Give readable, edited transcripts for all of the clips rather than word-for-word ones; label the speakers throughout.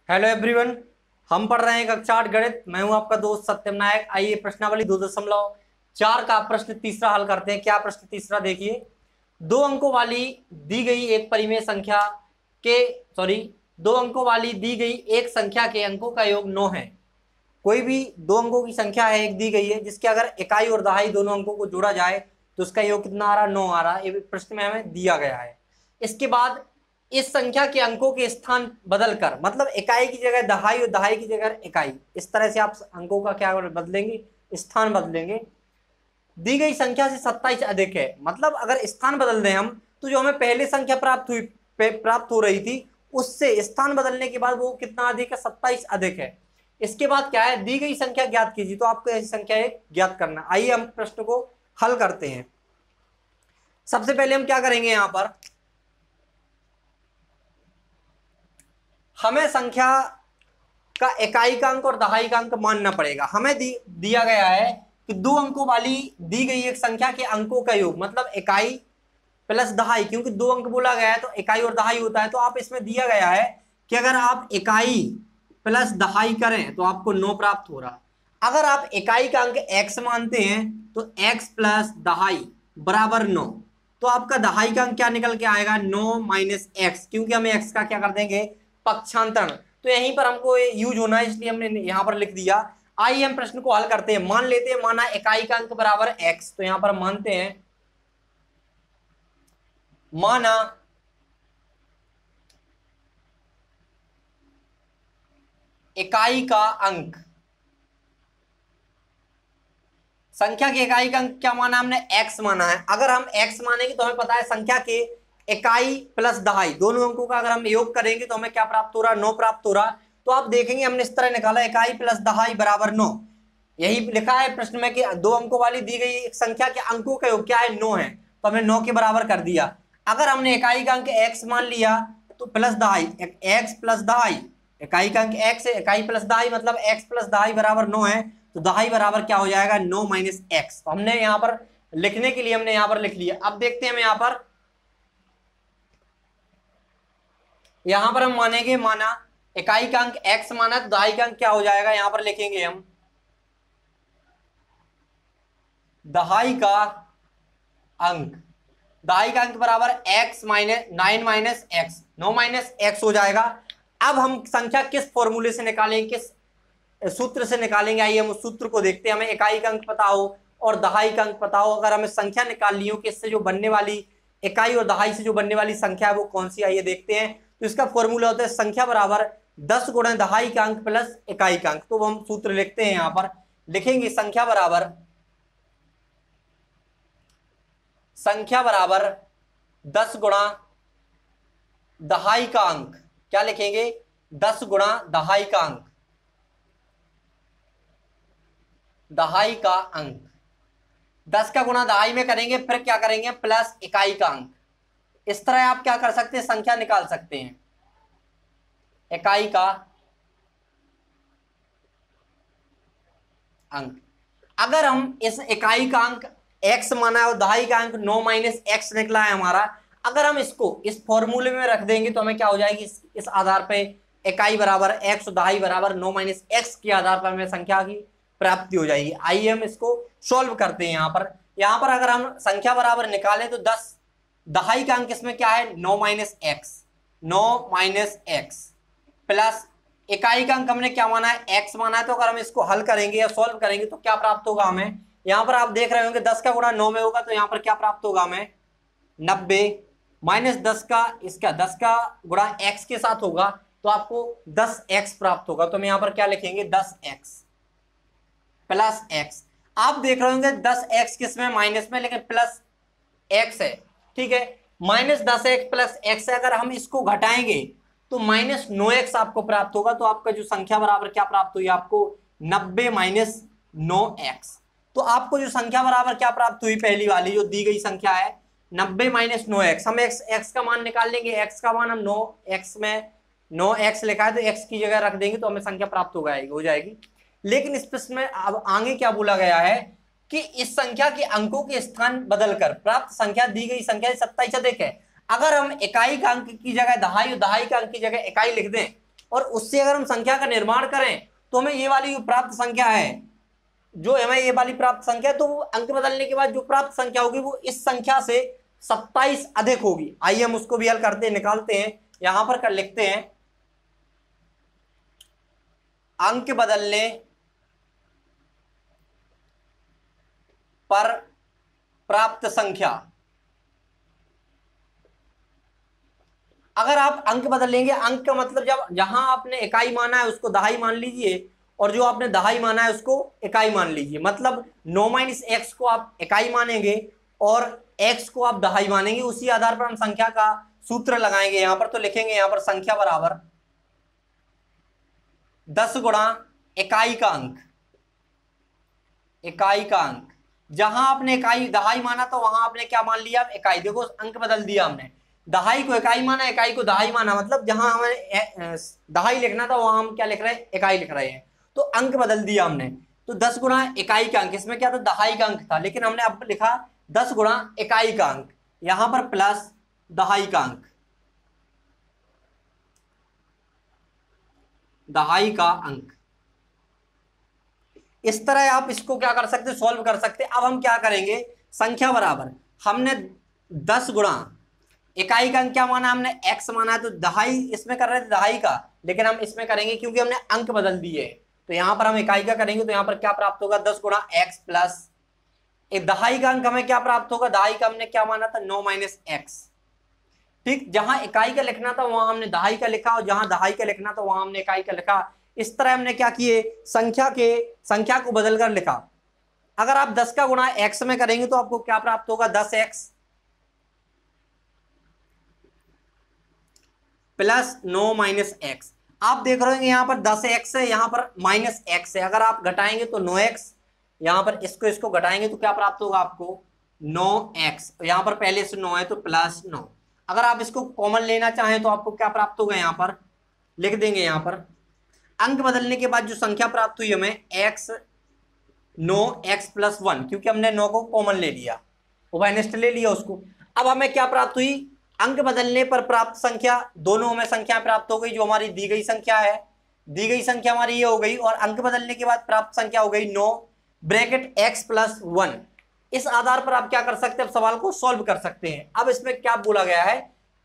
Speaker 1: Hello everyone. हम पढ़ रहे हैं कक्षा 8 गणित। मैं हूं आपका दोस्त सत्यम नायक। आइए प्रश्नावली 2.4 का प्रश्न तीसरा हल करते हैं। क्या प्रश्न तीसरा देखिए। दो अंकों वाली दी गई एक परिमेय संख्या के दो अंकों वाली दी गई एक संख्या के अंकों का योग 9 है। कोई भी दो अंकों की संख्या है एक दी गई है जिसके अगर इकाई और दहाई दोनों अंकों को जोड़ा जाए तो उसका योग कितना आ रहा है, 9 आ रहा है। ये प्रश्न में हमें दिया गया है। इसके बाद इस संख्या के अंकों के स्थान बदलकर, मतलब इकाई की जगह दहाई और दहाई की जगह इकाई, इस तरह से आप अंकों का क्या बदलेंगे, स्थान बदलेंगे। दी गई संख्या से 27 अधिक है। मतलब अगर स्थान बदल दें हम तो जो हमें पहले संख्या प्राप्त हो रही थी उससे स्थान बदलने के बाद वो कितना अधिक है, 27 अधिक है। इसके बाद क्या है, दी गई संख्या ज्ञात कीजिए। तो आपको ऐसी संख्या एक ज्ञात करना। आइए हम प्रश्न को हल करते हैं। सबसे पहले हम क्या करेंगे, यहां पर हमें संख्या का इकाई का अंक और दहाई का अंक मानना पड़ेगा। हमें दिया गया है कि दो अंकों वाली दी गई एक संख्या के अंकों का योग, मतलब इकाई प्लस दहाई, क्योंकि दो अंक बोला गया है तो इकाई और दहाई होता है। तो आप इसमें दिया गया है कि अगर आप इकाई प्लस दहाई करें तो आपको 9 प्राप्त हो रहा। अगर आप इकाई का अंक x मानते हैं तो x प्लस दहाई बराबर 9। तो आपका दहाई का अंक क्या निकल के आएगा, 9 माइनस एक्स, क्योंकि हमें x का क्या कर देंगे, पक्षांतरण। तो यहीं पर हमको यूज होना है, इसलिए हमने यहां पर लिख दिया। आइए हम प्रश्न को हल करते हैं। मान लेते हैं, माना इकाई का अंक बराबर x, तो यहां पर मानते हैं, माना इकाई का अंक, संख्या के इकाई का अंक क्या माना हमने, x माना है। अगर हम x मानेंगे तो हमें पता है संख्या के इकाई प्लस दहाई दोनों अंकों का अगर हम योग करेंगे तो हमें क्या प्राप्त हो रहा, 9 प्राप्त हो रहा। तो आप देखेंगे हमने इस तरह निकाला, इकाई प्लस दहाई बराबर 9। यही लिखा है प्रश्न में कि दो अंकों वाली दी गई एक संख्या के अंकों का योग क्या है, 9 है। तो हमने 9 के बराबर कर दिया। अगर हमने इकाई का अंक x मान लिया तो प्लस दहाई, x प्लस दहाई, इकाई का अंक x है, इकाई प्लस दहाई मतलब x प्लस दहाई बराबर 9 है। तो दहाई बराबर क्या हो जाएगा, 9 माइनस एक्स। तो हमने यहां पर लिखने के लिए हमने यहां पर लिख लिया। अब देखते हैं हम यहां पर हम मानेंगे, माना इकाई का अंक x माना तो दहाई का अंक क्या हो जाएगा, यहां पर लिखेंगे हम दहाई का अंक, दहाई का अंक बराबर x minus 9 minus x, 9 minus x हो जाएगा। अब हम संख्या किस फॉर्मूले से निकालेंगे, किस सूत्र से निकालेंगे, आइए हम उस सूत्र को देखते हैं। हमें इकाई का अंक पता हो और दहाई का अंक पता हो, अगर हमें संख्या निकाल ली हो कि इससे जो बनने वाली इकाई और दहाई से जो बनने वाली संख्या है वो कौन सी, आइए देखते हैं। तो इसका फॉर्मूला होता है संख्या बराबर 10 गुणा दहाई का अंक प्लस इकाई का अंक। तो हम सूत्र लिखते हैं, यहां पर लिखेंगे संख्या बराबर 10 गुणा दहाई का अंक, क्या लिखेंगे, 10 गुणा दहाई का अंक, दहाई का अंक 10 का गुणा दहाई में करेंगे, फिर क्या करेंगे, प्लस इकाई का अंक। इस तरह आप क्या कर सकते हैं, संख्या निकाल सकते हैं। इकाई का अंक, अगर हम इस इकाई का अंक x माना है और दहाई का अंक 9 माइनस एक्स निकला है हमारा, अगर हम इसको इस फॉर्मूले में रख देंगे तो हमें क्या हो जाएगी, इस आधार पे इकाई बराबर x और दहाई बराबर 9 माइनस एक्स के आधार पर हमें संख्या की प्राप्ति हो जाएगी। आइए हम इसको सॉल्व करते हैं। यहां पर अगर हम संख्या बराबर निकालें तो 10, दहाई का अंक इसमें क्या है, 9 minus x, 9 minus x plus इकाई का अंक हमने क्या माना है, x माना है। तो अगर हम इसको हल करेंगे या सॉल्व करेंगे तो क्या प्राप्त होगा हमें, यहां पर आप देख रहे होंगे 10 का गुणा 9 में होगा तो यहां पर क्या प्राप्त होगा हमें, 90 माइनस 10 का, इसका 10 का गुणा x के साथ होगा तो आपको 10x प्राप्त होगा। तो हम यहां पर क्या लिखेंगे, 10x प्लस x। आप देख रहे होंगे 10x किसमें, माइनस में, लेकिन प्लस x है, ठीक है। माइनस 10x प्लस x है, अगर हम इसको घटाएंगे तो माइनस 9x आपको प्राप्त होगा। तो आपका जो संख्या बराबर क्या प्राप्त हुई आपको, 90 माइनस 9x। तो आपको जो संख्या बराबर क्या प्राप्त हुई, पहली वाली जो दी गई संख्या है 90 माइनस 9x। हम x का मान निकाल लेंगे, x का मान हम 9x में 9x लिखा है तो x की जगह रख देंगे तो हमें संख्या प्राप्त हो जाएगी। लेकिन इस प्रश्न में अब आगे क्या बोला गया है कि इस संख्या के अंकों के स्थान बदलकर प्राप्त संख्या दी गई संख्या 27 अधिक है। अगर हम इकाई का अंक की जगह दहाई और दहाई का अंक की जगह इकाई लिख दें और उससे अगर हम संख्या का निर्माण करें तो हमें ये वाली जो प्राप्त संख्या है, जो हमें ये वाली प्राप्त संख्या है, तो वो अंक बदलने के बाद जो प्राप्त संख्या होगी वो इस संख्या से 27 अधिक होगी। आइए हम उसको भी हल करते हैं, निकालते हैं। यहां पर कर लिखते हैं अंक बदलने पर प्राप्त संख्या। अगर आप अंक बदल लेंगे, अंक का मतलब जब जहां आपने इकाई माना है उसको दहाई मान लीजिए, और जो आपने दहाई माना है उसको इकाई मान लीजिए। मतलब 9 - x को आप इकाई मानेंगे और x को आप दहाई मानेंगे। उसी आधार पर हम संख्या का सूत्र लगाएंगे यहां पर। तो लिखेंगे यहां पर संख्या बराबर 10 गुणा इकाई का अंक। इकाई का अंक, जहां आपने इकाई दहाई माना तो वहां आपने क्या मान लिया, इकाई। देखो अंक बदल दिया हमने, दहाई को इकाई माना, इकाई को दहाई माना। मतलब जहां हमें दहाई लिखना था वहां हम क्या लिख रहे हैं, इकाई लिख रहे हैं। तो अंक बदल दिया हमने। तो 10 गुणा इकाई का अंक, इसमें क्या था, दहाई का अंक था, लेकिन हमने अब लिखा 10 गुणा इकाई का अंक, यहां पर प्लस दहाई का अंक, दहाई का अंक। इस तरह आप इसको क्या कर सकते, सॉल्व कर सकते। अब हम क्या करेंगे, संख्या बराबर हमने 10 गुणा इकाई का अंक क्या माना, हमने x माना है, तो दहाई इसमें कर रहे थे दहाई का, लेकिन हम इसमें करेंगे क्योंकि हमने अंक बदल दिए। तो यहां पर हम इकाई का करेंगे, तो यहां पर क्या प्राप्त होगा, 10 गुणा x प्लस दहाई का अंक हमें क्या प्राप्त होगा, दहाई का हमने क्या माना था, 9 - x। ठीक, जहां इकाई का लिखना था वहां हमने दहाई का लिखा, और जहां दहाई का लिखना था वहां हमने इकाई का लिखा। इस तरह हमने क्या किए, संख्या को बदलकर लिखा। अगर आप 10 का गुणा x में करेंगे तो आपको क्या प्राप्त होगा, 10x प्लस 9 - x। आप देख रहे हैं यहां पर 10x है, यहां पर -x है। अगर आप घटाएंगे तो 9x, यहां पर इसको घटाएंगे तो क्या प्राप्त होगा आपको, 9x। यहां पर पहले से 9 है तो प्लस 9। अगर आप इसको कॉमन लेना चाहें तो आपको क्या प्राप्त होगा, यहां पर लिख देंगे, यहां पर अंक बदलने के बाद जो संख्या प्राप्त हुई हमें x 9x + 1, क्योंकि हमने 9 को कॉमन ले लिया, उभयनिष्ठ ले लिया उसको। अब हमें क्या प्राप्त हुई, अंक बदलने पर प्राप्त संख्या, दोनों हमें संख्या प्राप्त हो गई। जो हमारी दी गई संख्या है, दी गई संख्या हमारी ये हो गई, और अंक बदलने के बाद प्राप्त संख्या हो गई 9 ब्रैकेट x + 1। इस आधार पर आप क्या कर सकते हैं, अब सवाल को सॉल्व कर सकते हैं। अब इसमें क्या बोला गया है,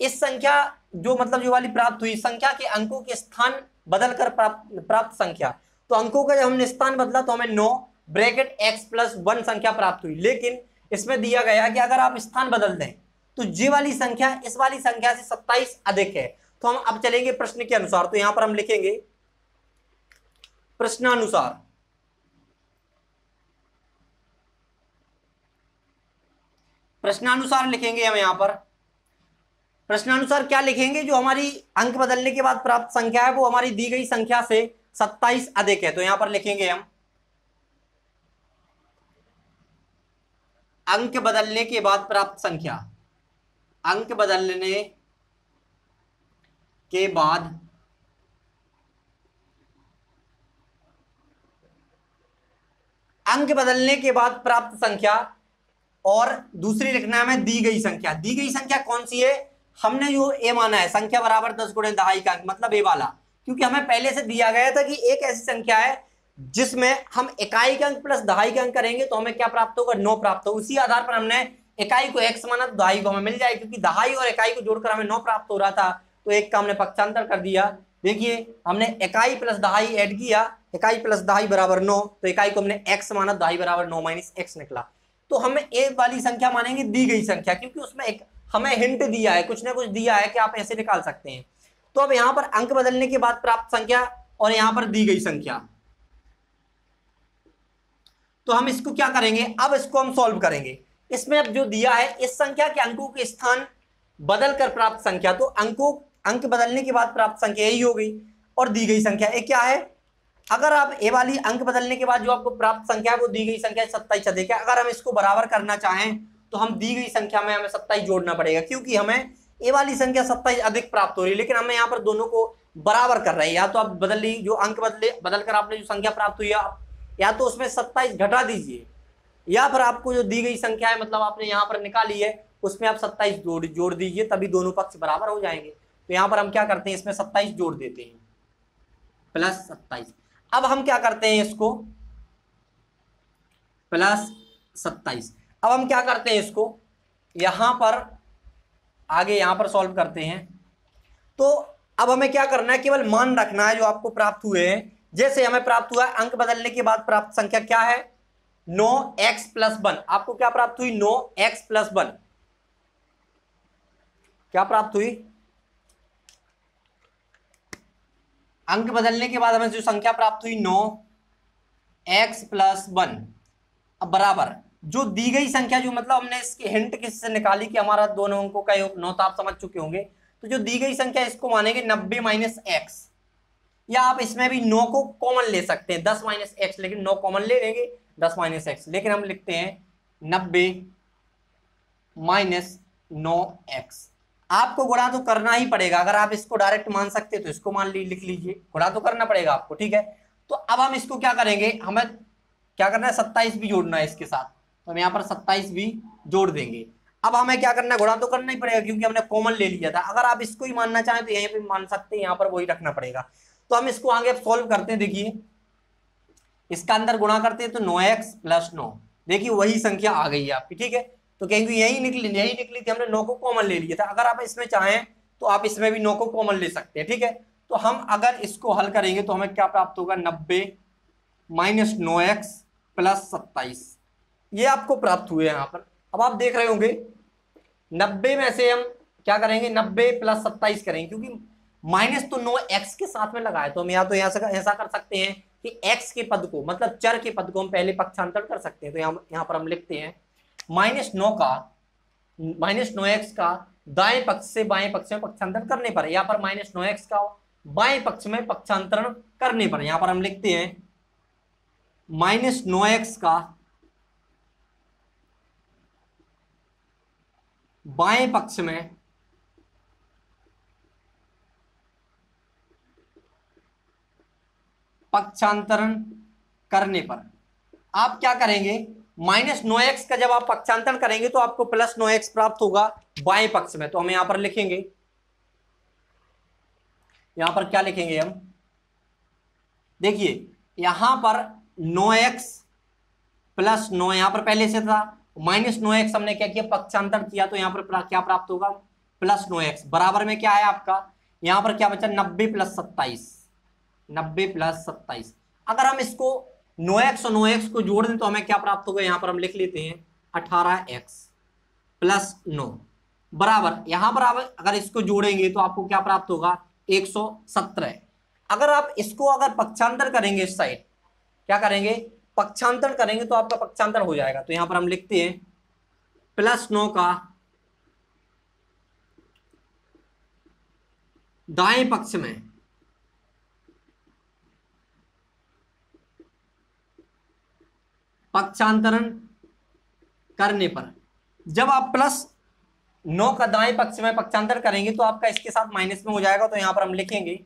Speaker 1: इस संख्या जो मतलब जो वाली प्राप्त हुई संख्या के अंकों के स्थान बदलकर प्राप्त संख्या, तो अंकों का जब हमने स्थान बदला तो हमें 9 ब्रैकेट x + 1 संख्या प्राप्त हुई। लेकिन इसमें दिया गया कि अगर आप स्थान बदल दें तो ये वाली संख्या इस वाली संख्या से 27 अधिक है। तो हम अब चलेंगे प्रश्न के अनुसार। तो यहां पर हम लिखेंगे प्रश्नानुसार। प्रश्नानुसार लिखेंगे हम यहां पर। प्रश्नानुसार क्या लिखेंगे, जो हमारी अंक बदलने के बाद प्राप्त संख्या है वो हमारी दी गई संख्या से 27 अधिक है। तो यहां पर लिखेंगे हम अंक बदलने के बाद प्राप्त संख्या, अंक बदलने के बाद अंक बदलने के बाद प्राप्त संख्या, और दूसरी लिखना है हमें दी गई संख्या। दी गई संख्या कौन सी है, हमने जो ए माना है, संख्या बराबर 10 गुणे दहाई का अंक, मतलब ए वाला, क्योंकि हमें पहले से दिया गया था कि एक ऐसी संख्या है जिसमें हम इकाई का अंक प्लस दहाई का अंक करेंगे तो हमें क्या प्राप्त होगा, 9 प्राप्त होगा। उसी आधार पर हमने इकाई को x माना तो दहाई को हमें मिल जाए, क्योंकि दहाई और इकाई को जोड़कर हमें 9 प्राप्त हो रहा था, तो एक का हमने पक्षांतर कर दिया। देखिए हमने इकाई प्लस दहाई ऐड किया, इकाई प्लस दहाई बराबर 9, तो इकाई को हमने x माना, दहाई बराबर 9 - x निकला। तो हमें ए वाली संख्या मानेंगे दी गई संख्या, क्योंकि उसमें एक हमें हिंट दिया है, कुछ ना कुछ दिया है कि आप ऐसे निकाल सकते हैं। तो अब यहां पर अंक बदलने के बाद प्राप्त संख्या और यहां पर दी गई संख्या, तो हम इसको क्या करेंगे, अब इसको हम सॉल्व करेंगे। इसमें अब जो दिया है इस संख्या के अंकों के स्थान बदलकर प्राप्त संख्या, तो अंक बदलने के बाद प्राप्त संख्या यही हो गई, और दी गई संख्या ये क्या है, अगर आप ए वाली अंक बदलने के बाद जो आपको प्राप्त संख्या है वो दी गई संख्या 27 अधिक है। अगर हम इसको बराबर करना चाहें तो हम दी गई संख्या में हमें 27 जोड़ना पड़ेगा, क्योंकि हमें ए वाली संख्या 27 अधिक प्राप्त हो रही है, लेकिन हमें यहाँ पर दोनों को बराबर कर रहे हैं। या तो आप बदल ली, जो अंक बदलकर आपने जो संख्या प्राप्त हुई या तो उसमें 27 घटा दीजिए, या फिर आपको जो दी गई संख्या है मतलब आपने यहाँ पर निकाली है उसमें आप 27 जोड़ दीजिए, तभी दोनों पक्ष बराबर हो जाएंगे। तो यहाँ पर हम क्या करते हैं, इसमें 27 जोड़ देते हैं। प्लस 27। अब हम क्या करते हैं इसको, प्लस 27। अब हम क्या करते हैं इसको यहां पर आगे यहां पर सॉल्व करते हैं। तो अब हमें क्या करना है, केवल मान रखना है जो आपको प्राप्त हुए हैं। जैसे हमें प्राप्त हुआ है अंक बदलने के बाद प्राप्त संख्या क्या है, 9x+1। आपको क्या प्राप्त हुई, 9x+1 क्या प्राप्त हुई, अंक बदलने के बाद हमें जो संख्या प्राप्त हुई 9x+1। अब बराबर जो दी गई संख्या, जो मतलब हमने इसकी हिंट किससे निकाली कि हमारा दोनों अंकों का योग 9 तो आप समझ चुके होंगे। तो जो दी गई संख्या इसको मानेंगे 90 - x, या आप इसमें भी 9 को कॉमन ले सकते हैं, 10 - x, लेकिन 9 कॉमन ले लेंगे 10 - x, लेकिन हम लिखते हैं 90 - 9x। आपको गुणा तो करना ही पड़ेगा, अगर आप इसको डायरेक्ट मान सकते तो इसको मान लिख लीजिए, गुणा तो करना पड़ेगा आपको, ठीक है। तो अब हम इसको क्या करेंगे, हमें क्या करना है, 27 भी जोड़ना है इसके साथ, तो हम यहाँ पर 27 भी जोड़ देंगे। अब हमें क्या करना है, गुणा तो करना ही पड़ेगा क्योंकि हमने कॉमन ले लिया था। अगर आप इसको ही मानना चाहें तो यहीं पे मान सकते हैं, यहाँ पर वही रखना पड़ेगा। तो हम इसको आगे सॉल्व करते हैं। देखिए इसका अंदर गुणा करते हैं तो 9x+9, देखिए वही संख्या आ गई है आपकी, ठीक है। तो क्योंकि यही निकली थी, हमने 9 को कॉमन ले लिया था। अगर आप इसमें चाहें तो आप इसमें भी 9 को कॉमन ले सकते हैं, ठीक है। तो हम अगर इसको हल करेंगे तो हमें क्या प्राप्त होगा, 90 - 9x+27, ये आपको प्राप्त हुए यहाँ पर। अब आप देख रहे होंगे 90 में से हम क्या करेंगे, 90 + 27 करेंगे, क्योंकि माइनस तो 9x के साथ में लगाए, तो हम या तो ऐसा कर सकते हैं कि x के पद को, मतलब चर के पद को हम पहले पक्षांतर कर सकते हैं। तो यहाँ पर हम लिखते हैं -9x का दाएं पक्ष से बाएं पक्ष में पक्षांतरण करने पर, यहाँ पर -9x का बाएं पक्ष में पक्षांतरण करने पर, यहाँ पर हम लिखते हैं -9x का बाएं पक्ष में पक्षांतरण करने पर। आप क्या करेंगे, -9x का जब आप पक्षांतरण करेंगे तो आपको +9x प्राप्त होगा बाएं पक्ष में। तो हम यहां पर लिखेंगे, यहां पर क्या लिखेंगे हम, देखिए यहां पर 9x+9 यहां पर पहले से था, -9x हमने क्या किया, पक्षांतरण किया, तो यहां पर क्या प्राप्त होगा, +9x। बराबर में क्या है आपका, यहां पर क्या बचा, 90 + 27, 90 + 27। अगर हम इसको 9x और 9x को जोड़ दें तो हमें क्या प्राप्त होगा, यहां पर हम लिख लेते हैं 18x+9 बराबर, यहां पर आप अगर इसको जोड़ेंगे तो आपको क्या प्राप्त होगा, 117। अगर आप इसको अगर पक्षांतर करेंगे, इस साइड क्या करेंगे, पक्षांतर करेंगे तो आपका पक्षांतर हो जाएगा। तो यहां पर हम लिखते हैं +9 का दाएं पक्ष में पक्षांतरण करने पर। जब आप +9 का दाएं पक्ष में पक्षांतर करेंगे तो आपका इसके साथ माइनस में हो जाएगा। तो यहां पर हम लिखेंगे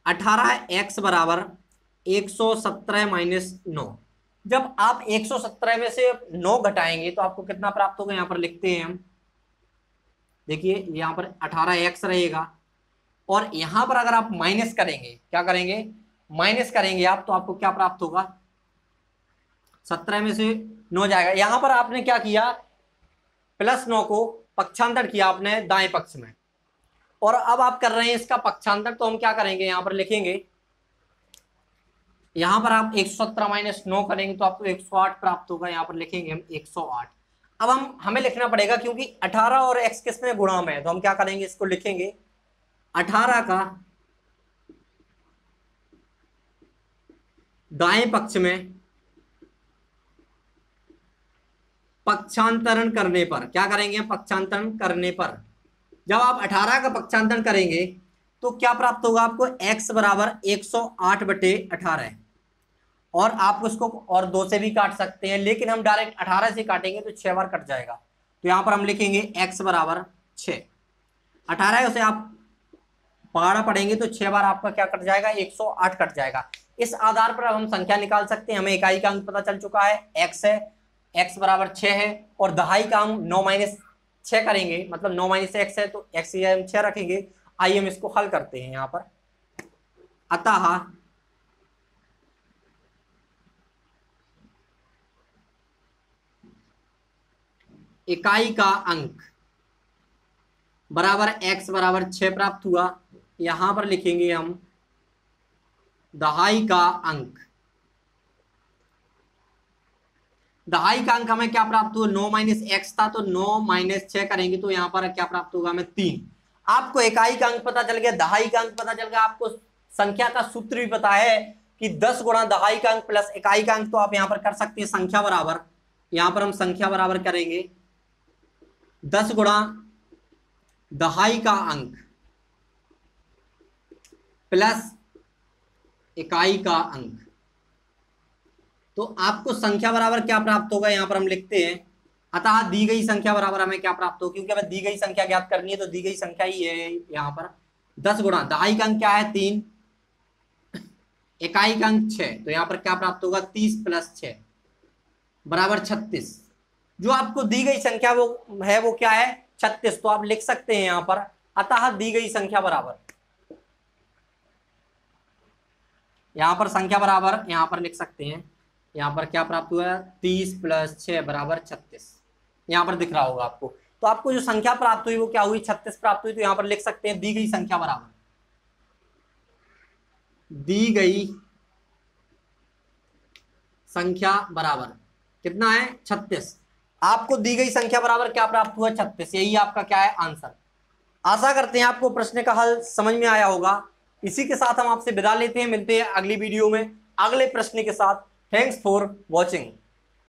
Speaker 1: 18x बराबर 117 - 9। जब आप 117 में से 9 घटाएंगे तो आपको कितना प्राप्त होगा, यहां पर लिखते हैं हम, देखिए यहां पर 18x रहेगा, और यहां पर अगर आप माइनस करेंगे, क्या करेंगे, माइनस करेंगे आप, तो आपको क्या प्राप्त होगा, 17 में से 9 जाएगा। यहां पर आपने क्या किया, +9 को पक्षांतर किया आपने दाएं पक्ष में, और अब आप कर रहे हैं इसका पक्षांतर। तो हम क्या करेंगे, यहां पर लिखेंगे, यहां पर आप 117 - 9 करेंगे तो आपको 108 प्राप्त होगा, यहां पर लिखेंगे हम 108। अब हमें लिखना पड़ेगा क्योंकि 18 और x किस में गुणा में है, तो हम क्या करेंगे, इसको लिखेंगे 18 का दाएं पक्ष में पक्षांतरण करने पर। क्या करेंगे, पक्षांतरण करने पर जब आप 18 का पक्षांतरण करेंगे तो क्या प्राप्त होगा आपको, x बराबर 108/18, और आप उसको और 2 से भी काट सकते हैं, लेकिन हम डायरेक्ट 18 से काटेंगे तो 6 बार कट जाएगा। तो यहां पर हम लिखेंगे x बराबर 6। 18 से आप पहाड़ा पढ़ेंगे तो 6 बार आपका क्या कट जाएगा, 108 कट जाएगा। इस आधार पर अब हम संख्या निकाल सकते हैं। हमें इकाई का अंक पता चल चुका है, x है, x बराबर 6 है, और दहाई का हम 9 - 6 करेंगे, मतलब 9 - x है तो x हम 6 रखेंगे, आइए हम इसको हल करते हैं यहां पर। अतः इकाई का अंक बराबर x बराबर 6 प्राप्त हुआ। यहां पर लिखेंगे हम दहाई का अंक। दहाई का अंक हमें क्या प्राप्त हुआ, 9 माइनस एक्स था, तो 9 माइनस 6 करेंगे तो यहां पर क्या प्राप्त होगा हमें 3। आपको इकाई का अंक पता चल गया, दहाई का अंक पता चल गया, आपको संख्या का सूत्र भी पता है कि 10 गुणा दहाई का अंक प्लस इकाई का अंक। तो आप यहां पर कर सकते हैं संख्या बराबर, यहां पर हम संख्या बराबर करेंगे 10 गुणा दहाई का अंक प्लस इकाई का अंक। तो आपको संख्या बराबर क्या प्राप्त होगा, यहां पर हम लिखते हैं अतः दी गई संख्या बराबर हमें क्या प्राप्त हो, क्योंकि हमें दी गई संख्या ज्ञात करनी है तो दी गई संख्या ही है यहां पर 10 गुणा दहाई का अंक क्या है 3, इकाई का अंक 6, तो यहां पर क्या प्राप्त होगा 30 प्लस 6 बराबर 36। जो आपको दी गई संख्या वो क्या है 36। तो आप लिख सकते हैं यहां पर अतः दी गई संख्या बराबर, यहां पर संख्या बराबर यहां पर लिख सकते हैं, यहां पर क्या प्राप्त हुआ है 30 प्लस 6 बराबर 36, यहां पर दिख रहा होगा आपको। तो आपको जो संख्या प्राप्त हुई वो क्या हुई 36 प्राप्त हुई। तो यहां पर लिख सकते हैं दी गई संख्या बराबर, दी गई संख्या बराबर कितना है 36। आपको दी गई संख्या बराबर क्या प्राप्त हुआ 36, यही आपका क्या है आंसर। आशा करते हैं आपको प्रश्न का हल समझ में आया होगा। इसी के साथ हम आपसे विदा लेते हैं, मिलते हैं अगली वीडियो में अगले प्रश्न के साथ। Thanks for watching.